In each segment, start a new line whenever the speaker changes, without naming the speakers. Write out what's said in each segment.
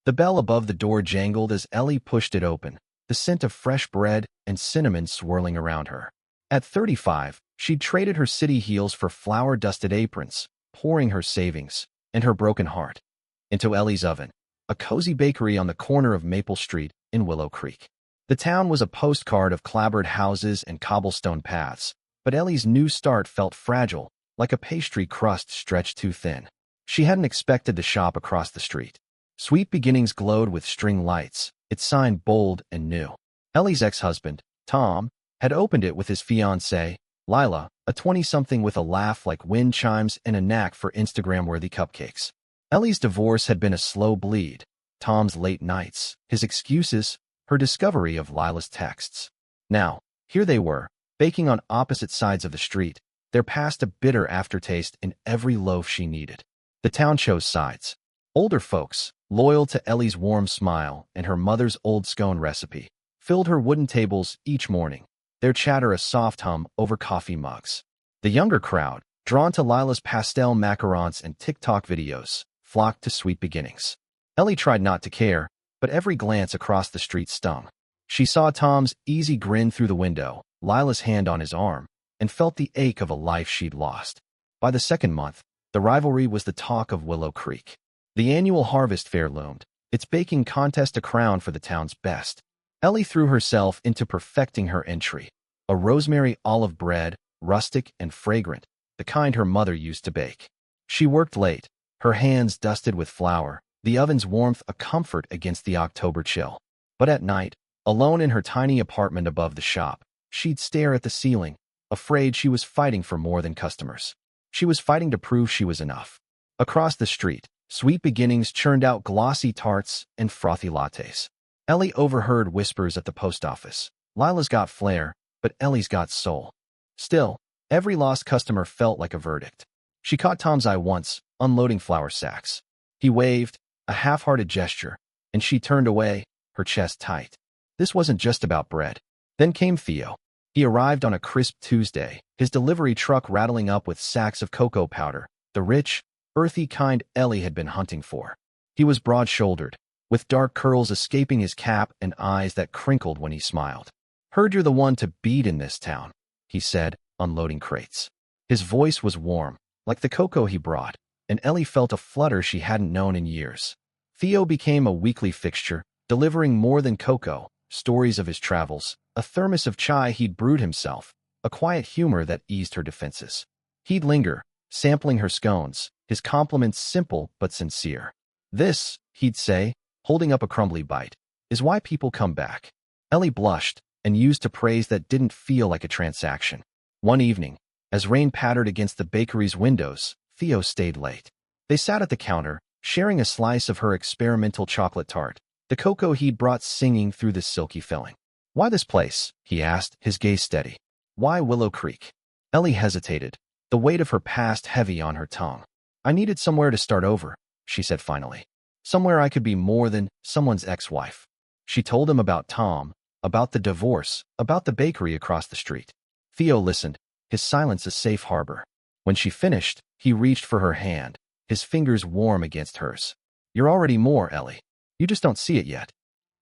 The bell above the door jangled as Ellie pushed it open, the scent of fresh bread and cinnamon swirling around her. At 35, she'd traded her city heels for flour-dusted aprons, pouring her savings and her broken heart into Ellie's oven, a cozy bakery on the corner of Maple Street in Willow Creek. The town was a postcard of clapboard houses and cobblestone paths, but Ellie's new start felt fragile, like a pastry crust stretched too thin. She hadn't expected the shop across the street. Sweet Beginnings glowed with string lights, its sign bold and new. Ellie's ex-husband, Tom, had opened it with his fiancée, Lila, a 20-something with a laugh like wind chimes and a knack for Instagram-worthy cupcakes. Ellie's divorce had been a slow bleed, Tom's late nights, his excuses, her discovery of Lila's texts. Now, here they were, baking on opposite sides of the street, their past a bitter aftertaste in every loaf she needed. The town chose sides. Older folks, loyal to Ellie's warm smile and her mother's old scone recipe, filled her wooden tables each morning, their chatter a soft hum over coffee mugs. The younger crowd, drawn to Lila's pastel macarons and TikTok videos, flocked to Sweet Beginnings. Ellie tried not to care, but every glance across the street stung. She saw Tom's easy grin through the window, Lila's hand on his arm, and felt the ache of a life she'd lost. By the second month, the rivalry was the talk of Willow Creek. The annual harvest fair loomed, its baking contest a crown for the town's best. Ellie threw herself into perfecting her entry. A rosemary olive bread, rustic and fragrant, the kind her mother used to bake. She worked late, her hands dusted with flour, the oven's warmth a comfort against the October chill. But at night, alone in her tiny apartment above the shop, she'd stare at the ceiling, afraid she was fighting for more than customers. She was fighting to prove she was enough. Across the street, Sweet Beginnings churned out glossy tarts and frothy lattes. Ellie overheard whispers at the post office. Lila's got flair, but Ellie's got soul. Still, every lost customer felt like a verdict. She caught Tom's eye once, unloading flour sacks. He waved, a half-hearted gesture, and she turned away, her chest tight. This wasn't just about bread. Then came Theo. He arrived on a crisp Tuesday, his delivery truck rattling up with sacks of cocoa powder, the rich, earthy kind Ellie had been hunting for. He was broad-shouldered, with dark curls escaping his cap and eyes that crinkled when he smiled. "Heard you're the one to beat in this town," he said, unloading crates. His voice was warm, like the cocoa he brought, and Ellie felt a flutter she hadn't known in years. Theo became a weekly fixture, delivering more than cocoa, stories of his travels, a thermos of chai he'd brewed himself, a quiet humor that eased her defenses. He'd linger, sampling her scones, his compliments simple but sincere. "This," he'd say, holding up a crumbly bite, "is why people come back." Ellie blushed and used a praise that didn't feel like a transaction. One evening, as rain pattered against the bakery's windows, Theo stayed late. They sat at the counter, sharing a slice of her experimental chocolate tart, the cocoa he'd brought singing through the silky filling. "Why this place?" he asked, his gaze steady. "Why Willow Creek?" Ellie hesitated, the weight of her past heavy on her tongue. "I needed somewhere to start over," she said finally. "Somewhere I could be more than someone's ex-wife." She told him about Tom, about the divorce, about the bakery across the street. Theo listened, his silence a safe harbor. When she finished, he reached for her hand, his fingers warm against hers. "You're already more, Ellie. You just don't see it yet."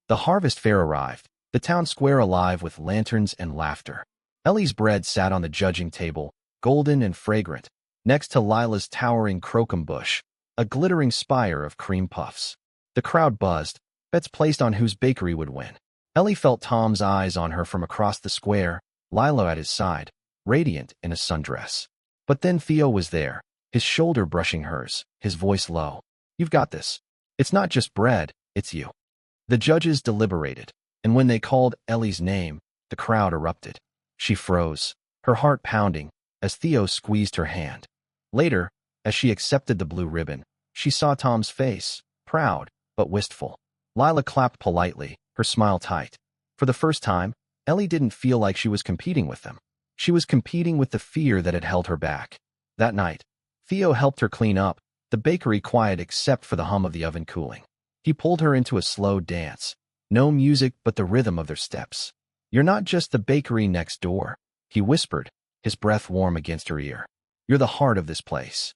The harvest fair arrived, the town square alive with lanterns and laughter. Ellie's bread sat on the judging table, golden and fragrant, next to Lila's towering crocum bush, a glittering spire of cream puffs. The crowd buzzed, bets placed on whose bakery would win. Ellie felt Tom's eyes on her from across the square, Lila at his side, radiant in a sundress. But then Theo was there, his shoulder brushing hers, his voice low. "You've got this. It's not just bread, it's you." The judges deliberated, and when they called Ellie's name, the crowd erupted. She froze, her heart pounding, as Theo squeezed her hand. Later, as she accepted the blue ribbon, she saw Tom's face, proud but wistful. Lila clapped politely, her smile tight. For the first time, Ellie didn't feel like she was competing with them. She was competing with the fear that had held her back. That night, Theo helped her clean up, the bakery quiet except for the hum of the oven cooling. He pulled her into a slow dance. No music but the rhythm of their steps. "You're not just the bakery next door," he whispered, his breath warm against her ear. "You're the heart of this place."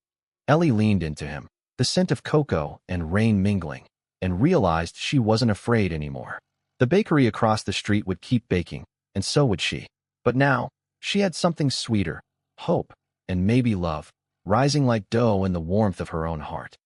Ellie leaned into him, the scent of cocoa and rain mingling. and realized she wasn't afraid anymore. The bakery across the street would keep baking, and so would she. But now, she had something sweeter, hope, and maybe love, rising like dough in the warmth of her own heart.